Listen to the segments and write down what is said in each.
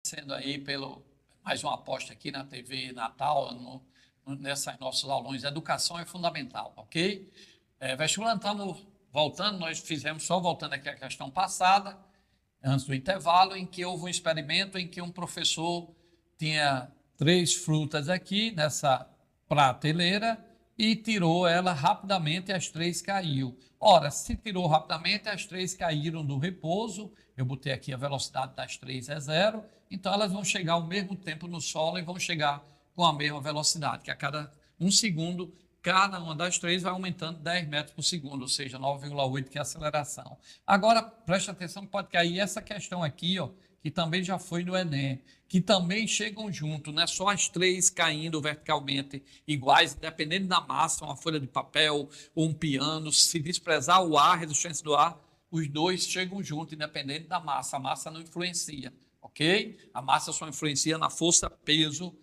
Sendo aí pelo mais uma aposta aqui na TV Natal, nessas nossos alunos. Educação é fundamental, ok? Vestibular, estamos voltando, nós fizemos, só voltando aqui a questão passada, antes do intervalo, em que houve um experimento em que um professor tinha 3 frutas aqui nessa prateleira e tirou ela rapidamente e as 3 caiu. Ora, se tirou rapidamente, as 3 caíram do repouso, eu botei aqui a velocidade das 3 é 0, então elas vão chegar ao mesmo tempo no solo e vão chegar com a mesma velocidade, que a cada 1 segundo, cada uma das 3 vai aumentando 10 metros por segundo, ou seja, 9,8 que é a aceleração. Agora, preste atenção, pode cair essa questão aqui, ó, que também já foi no Enem, que também chegam junto, não é só as 3 caindo verticalmente iguais, dependendo da massa, uma folha de papel ou um piano, se desprezar o ar, a resistência do ar, os 2 chegam junto, independente da massa. A massa não influencia, ok? A massa só influencia na força-peso,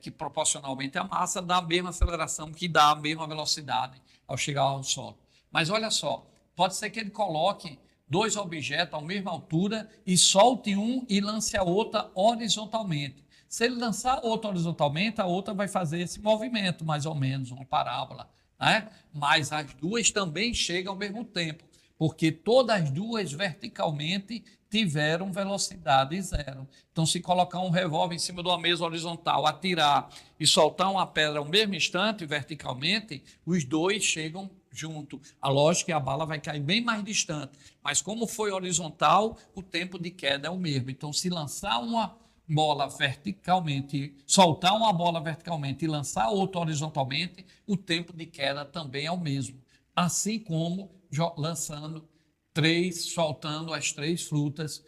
que proporcionalmente à massa dá a mesma aceleração, que dá a mesma velocidade ao chegar ao solo. Mas olha só, pode ser que ele coloque 2 objetos à mesma altura e solte um e lance a outra horizontalmente. Se ele lançar a outra horizontalmente, a outra vai fazer esse movimento, mais ou menos, uma parábola, né? Mas as 2 também chegam ao mesmo tempo, porque todas as 2 verticalmente tiveram velocidade 0. Então, se colocar um revólver em cima de uma mesa horizontal, atirar e soltar uma pedra ao mesmo instante, verticalmente, os 2 chegam junto. A lógica é que a bala vai cair bem mais distante, mas como foi horizontal, o tempo de queda é o mesmo. Então, se lançar uma bola verticalmente, soltar uma bola verticalmente e lançar outra horizontalmente, o tempo de queda também é o mesmo. Assim como lançando 3, soltando as 3 frutas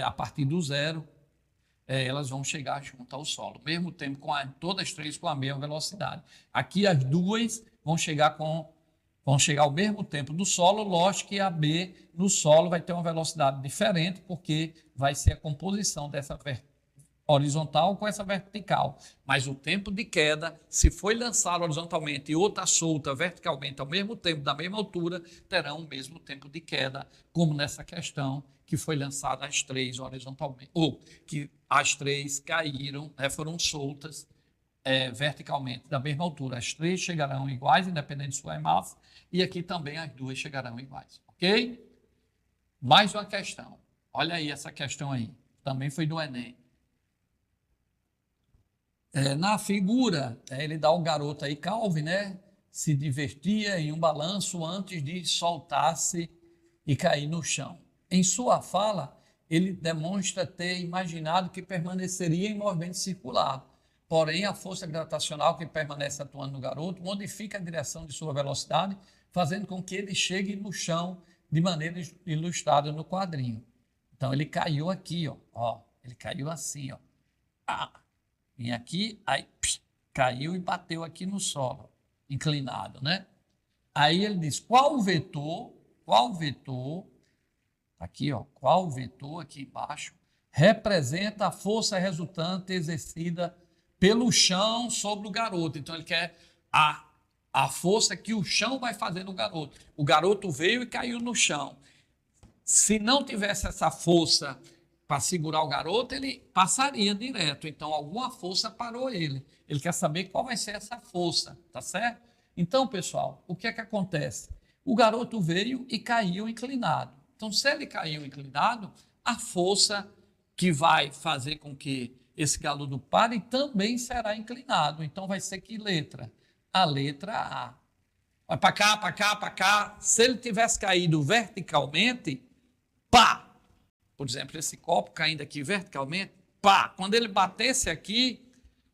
a partir do 0, elas vão chegar junto ao solo, ao mesmo tempo, todas as 3 com a mesma velocidade. Aqui as 2 vão chegar ao mesmo tempo do solo, lógico que a B no solo vai ter uma velocidade diferente, porque vai ser a composição dessa horizontal com essa vertical. Mas o tempo de queda, se foi lançado horizontalmente e outra solta verticalmente ao mesmo tempo, da mesma altura, terão o mesmo tempo de queda, como nessa questão que foi lançada as 3 horizontalmente, ou que as 3 caíram, foram soltas verticalmente da mesma altura. As 3 chegarão iguais, independente de sua massa, e aqui também as 2 chegarão iguais, ok? Mais uma questão. Olha aí essa questão aí. Também foi do Enem. Na figura, ele dá o garoto aí, Calvin, né? Se divertia em um balanço antes de soltar-se e cair no chão. Em sua fala, ele demonstra ter imaginado que permaneceria em movimento circular. Porém, a força gravitacional que permanece atuando no garoto modifica a direção de sua velocidade, fazendo com que ele chegue no chão de maneira ilustrada no quadrinho. Então, ele caiu aqui, ó. Ele caiu assim, ó. Vem aqui, aí caiu e bateu aqui no solo, inclinado, né? Aí ele diz, qual vetor, aqui, ó, qual vetor aqui embaixo, representa a força resultante exercida pelo chão sobre o garoto. Então ele quer a força que o chão vai fazer no garoto. O garoto veio e caiu no chão. Se não tivesse essa força para segurar o garoto, ele passaria direto. Então, alguma força parou ele. Ele quer saber qual vai ser essa força, tá certo? Então, pessoal, o que é que acontece? O garoto veio e caiu inclinado. Então, se ele caiu inclinado, a força que vai fazer com que esse garoto pare também será inclinado. Então, vai ser que letra? A letra A. Vai para cá, para cá, para cá. Se ele tivesse caído verticalmente, pá! Por exemplo, esse copo caindo aqui verticalmente, pá! Quando ele batesse aqui,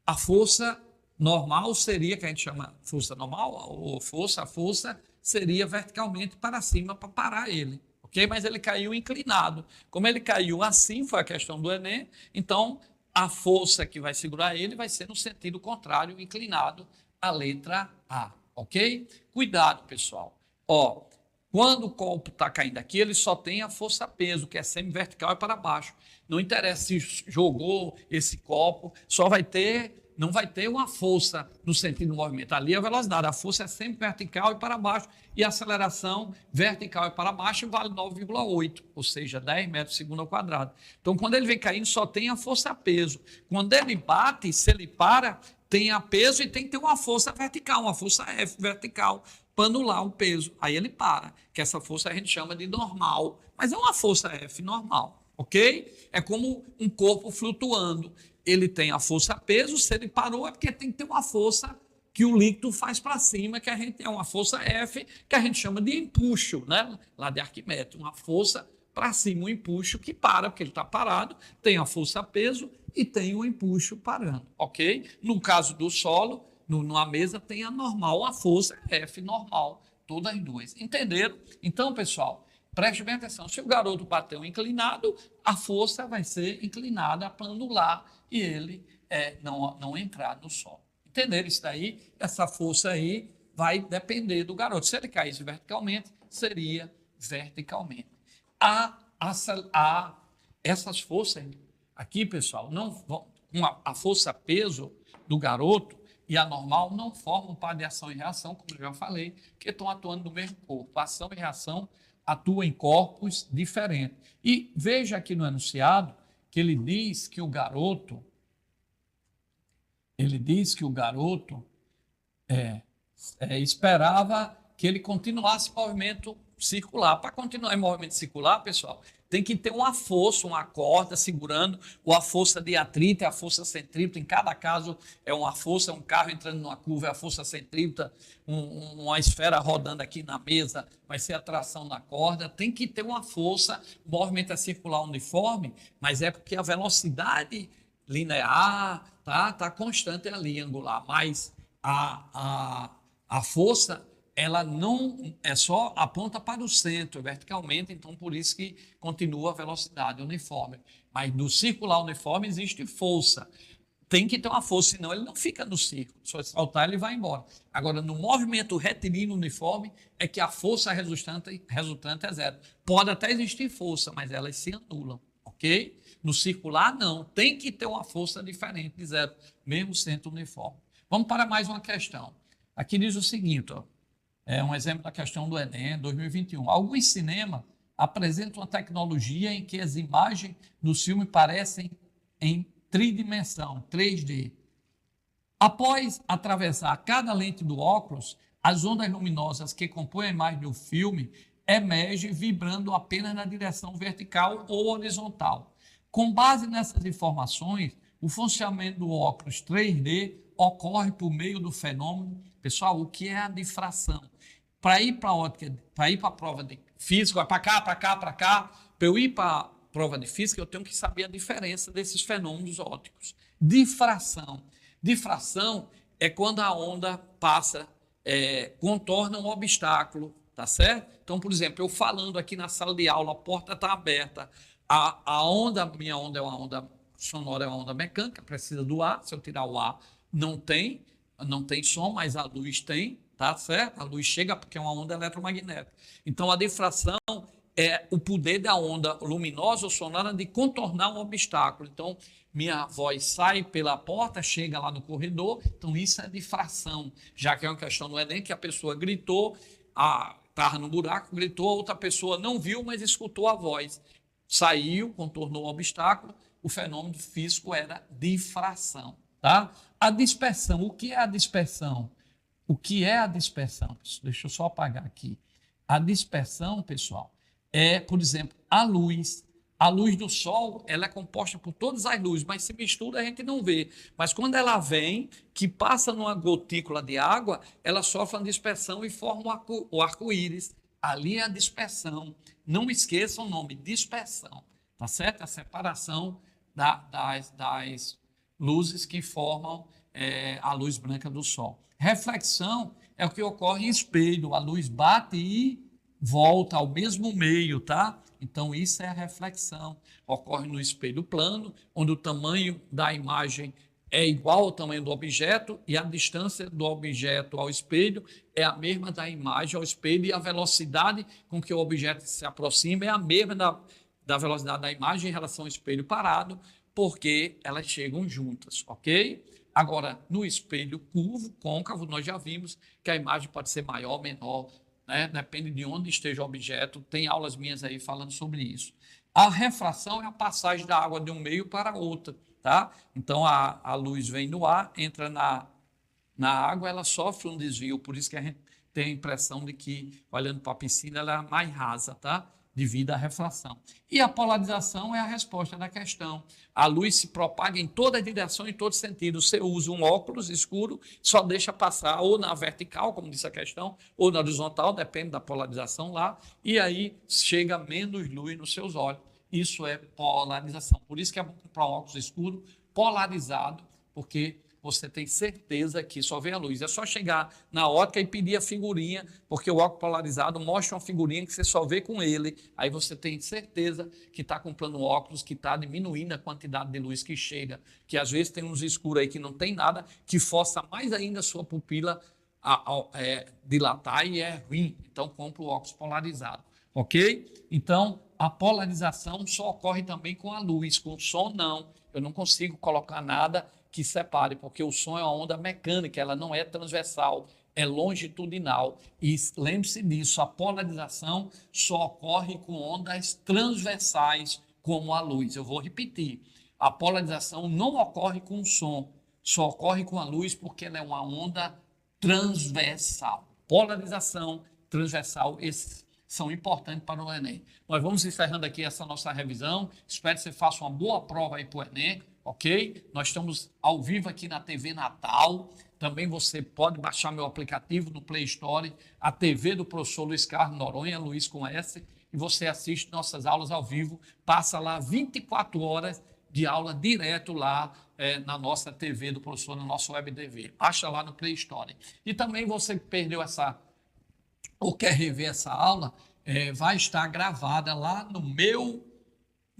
a força normal seria, que a gente chama força normal, ou a força seria verticalmente para cima para parar ele, ok? Mas ele caiu inclinado. Como ele caiu assim, foi a questão do Enem, então a força que vai segurar ele vai ser no sentido contrário, inclinado, a letra A, ok? Cuidado, pessoal. Ó, quando o copo está caindo aqui, ele só tem a força-peso, que é semi-vertical e para baixo. Não interessa se jogou esse copo, só vai ter não vai ter uma força no sentido do movimento. Ali a velocidade, a força é sempre vertical e para baixo, e a aceleração vertical e para baixo vale 9,8, ou seja, 10 metros por segundo ao quadrado. Então, quando ele vem caindo, só tem a força-peso. Quando ele bate, se ele para, tem a peso e tem que ter uma força vertical, uma força F vertical, para anular o peso. Aí ele para, que essa força a gente chama de normal, mas é uma força F normal, ok? É como um corpo flutuando. Ele tem a força-peso, se ele parou é porque tem que ter uma força que o líquido faz para cima, que a gente é uma força F, que a gente chama de empuxo, né? Lá de Arquimedes, uma força para cima, um empuxo que para, porque ele está parado, tem a força-peso e tem o empuxo parando, ok? No caso do solo, numa mesa, tem a normal, a força F normal, todas as duas. Entenderam? Então, pessoal, preste bem atenção. Se o garoto bateu inclinado, a força vai ser inclinada para anular e ele não entrar no solo. Entenderam isso daí? Essa força aí vai depender do garoto. Se ele caísse verticalmente, seria verticalmente. Essas forças aqui, pessoal, não vão, a força-peso do garoto e a normal não formam par de ação e reação, como eu já falei, que estão atuando no mesmo corpo. A ação e reação atuam em corpos diferentes. E veja aqui no enunciado que ele diz que o garoto esperava que ele continuasse em movimento circular. Para continuar em movimento circular, pessoal, tem que ter uma força, uma corda segurando, ou a força de atrito, a força centrípeta. Em cada caso é uma força, um carro entrando numa curva, é a força centrípeta, uma esfera rodando aqui na mesa, vai ser a tração na corda. Tem que ter uma força, o movimento é circular uniforme, mas é porque a velocidade linear tá constante ali, angular, mas a força ela não é só aponta para o centro verticalmente, então por isso que continua a velocidade uniforme. Mas no circular uniforme existe força. Tem que ter uma força, senão ele não fica no círculo. Se saltar, ele vai embora. Agora, no movimento retilíneo uniforme, é que a força resultante é zero. Pode até existir força, mas elas se anulam, ok? No circular, não. Tem que ter uma força diferente de zero, mesmo sendo uniforme. Vamos para mais uma questão. Aqui diz o seguinte, ó. É um exemplo da questão do Enem 2021. Alguns cinemas apresentam uma tecnologia em que as imagens do filme parecem em tridimensão, 3D. Após atravessar cada lente do óculos, as ondas luminosas que compõem a imagem do filme emergem vibrando apenas na direção vertical ou horizontal. Com base nessas informações, o funcionamento do óculos 3D ocorre por meio do fenômeno. Pessoal, o que é a difração? Para ir para a ótica, para ir para a prova de física, para cá, para eu ir para a prova de física, eu tenho que saber a diferença desses fenômenos ópticos. Difração. Difração é quando a onda passa, contorna um obstáculo, tá certo? Então, por exemplo, eu falando aqui na sala de aula, a porta está aberta, minha onda é uma onda sonora, é uma onda mecânica, precisa do ar, se eu tirar o ar, não tem som, mas a luz tem, tá certo? A luz chega porque é uma onda eletromagnética. Então, a difração é o poder da onda luminosa ou sonora de contornar um obstáculo. Então, minha voz sai pela porta, chega lá no corredor, então isso é difração, já que é uma questão do Enem, que a pessoa gritou, estava no buraco, gritou, a outra pessoa não viu, mas escutou a voz. Saiu, contornou o obstáculo, o fenômeno físico era difração. Tá? A dispersão, o que é a dispersão? O que é a dispersão? Deixa eu só apagar aqui. A dispersão, pessoal, é, por exemplo, a luz. A luz do sol, ela é composta por todas as luzes, mas se mistura a gente não vê. Mas quando ela vem, que passa numa gotícula de água, ela sofre uma dispersão e forma o arco-íris. Ali é a dispersão. Não esqueçam o nome, dispersão. Tá certo? A separação das luzes que formam a luz branca do sol. Reflexão é o que ocorre em espelho. A luz bate e volta ao mesmo meio, tá? Então, isso é a reflexão. Ocorre no espelho plano, onde o tamanho da imagem é igual ao tamanho do objeto e a distância do objeto ao espelho é a mesma da imagem ao espelho e a velocidade com que o objeto se aproxima é a mesma da velocidade da imagem em relação ao espelho parado, porque elas chegam juntas, ok? Agora, no espelho curvo, côncavo, nós já vimos que a imagem pode ser maior, menor, né? Depende de onde esteja o objeto. Tem aulas minhas aí falando sobre isso. A refração é a passagem da água de um meio para outro, tá? Então, a luz vem no ar, entra na água, ela sofre um desvio, por isso que a gente tem a impressão de que, olhando para a piscina, ela é mais rasa, tá? Devido à refração. E a polarização é a resposta da questão. A luz se propaga em toda direção, em todo sentido. Você usa um óculos escuro, só deixa passar ou na vertical, como disse a questão, ou na horizontal, depende da polarização lá, e aí chega menos luz nos seus olhos. Isso é polarização. Por isso que é bom comprar um óculos escuro polarizado, porque você tem certeza que só vê a luz. É só chegar na ótica e pedir a figurinha, porque o óculos polarizado mostra uma figurinha que você só vê com ele. Aí você tem certeza que está comprando um óculos que está diminuindo a quantidade de luz que chega. Que às vezes tem uns escuros aí que não tem nada, que força mais ainda a sua pupila a dilatar e é ruim. Então, compra o óculos polarizado. Ok? Então, a polarização só ocorre também com a luz. Com o som, não. Eu não consigo colocar nada que separe, porque o som é uma onda mecânica, ela não é transversal, é longitudinal. E lembre-se disso, a polarização só ocorre com ondas transversais, como a luz. Eu vou repetir, a polarização não ocorre com o som, só ocorre com a luz porque ela é uma onda transversal. Polarização, transversal, esses são importantes para o Enem. Nós vamos encerrando aqui essa nossa revisão, espero que você faça uma boa prova aí para o Enem, ok? Nós estamos ao vivo aqui na TV Natal. Também você pode baixar meu aplicativo no Play Store, a TV do professor Luiz Carlos Noronha, Luiz com S, e você assiste nossas aulas ao vivo. Passa lá 24 horas de aula direto lá na nossa TV do professor, na nossa Web TV. Baixa lá no Play Store. E também você que perdeu ou quer rever essa aula, vai estar gravada lá no meu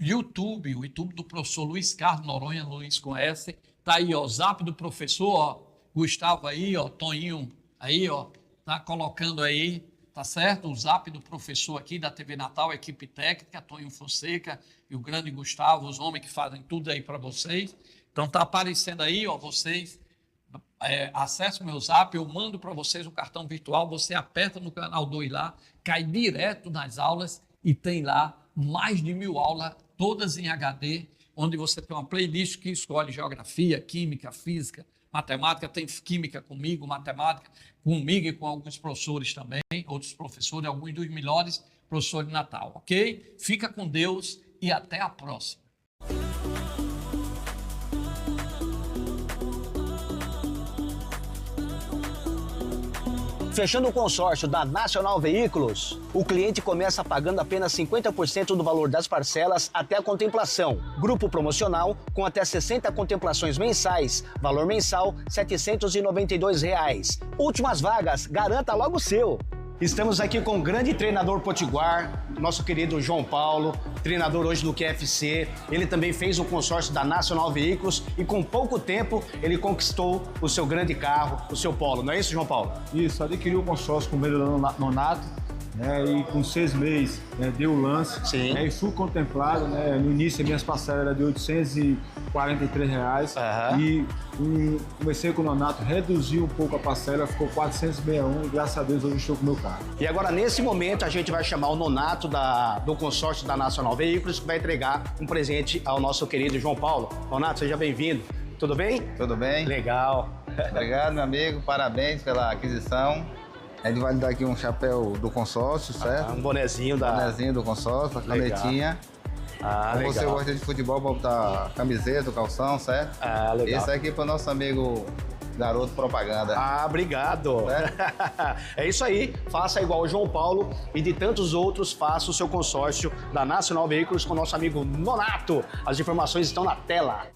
YouTube, o YouTube do professor Luiz Carlos Noronha, Luiz com S. Tá aí, ó, o zap do professor, ó, Gustavo aí, ó, Toninho aí, ó, tá colocando aí, tá certo? O zap do professor aqui da TV Natal, equipe técnica, Toninho Fonseca e o grande Gustavo, os homens que fazem tudo aí para vocês. Então tá aparecendo aí, ó, vocês acessem o meu zap, eu mando para vocês um cartão virtual, você aperta no canal 2 lá, cai direto nas aulas e tem lá mais de 1000 aulas, todas em HD, onde você tem uma playlist que escolhe geografia, química, física, matemática, tem química comigo, matemática comigo e com alguns professores também, outros professores, alguns dos melhores professores de Natal, ok? Fica com Deus e até a próxima. Fechando o consórcio da Nacional Veículos, o cliente começa pagando apenas 50% do valor das parcelas até a contemplação. Grupo promocional com até 60 contemplações mensais, valor mensal R$ 792. Últimas vagas, garanta logo o seu. Estamos aqui com o grande treinador potiguar, nosso querido João Paulo, treinador hoje do QFC. Ele também fez o consórcio da Nacional Veículos e com pouco tempo ele conquistou o seu grande carro, o seu Polo. Não é isso, João Paulo? Isso, adquiriu o consórcio com o meio Nonato, né, e com 6 meses deu o lance. Sim. E fui contemplado, né, no início as minhas parcelas eram de R$ 843. E comecei com o Nonato, reduzi um pouco a parcela, ficou 461 e graças a Deus hoje estou com o meu carro. E agora nesse momento a gente vai chamar o Nonato do consórcio da Nacional Veículos, que vai entregar um presente ao nosso querido João Paulo. Nonato, seja bem-vindo. Tudo bem? Tudo bem? Legal. Obrigado, meu amigo. Parabéns pela aquisição. Ele vai lhe dar aqui um chapéu do consórcio, certo? Um bonezinho do consórcio, a canetinha. Legal. Você gosta de futebol, para botar camiseta, calção, certo? Legal. Esse aqui é para o nosso amigo garoto propaganda. Obrigado. É isso aí. Faça igual o João Paulo e de tantos outros, faça o seu consórcio da Nacional Veículos com o nosso amigo Nonato. As informações estão na tela.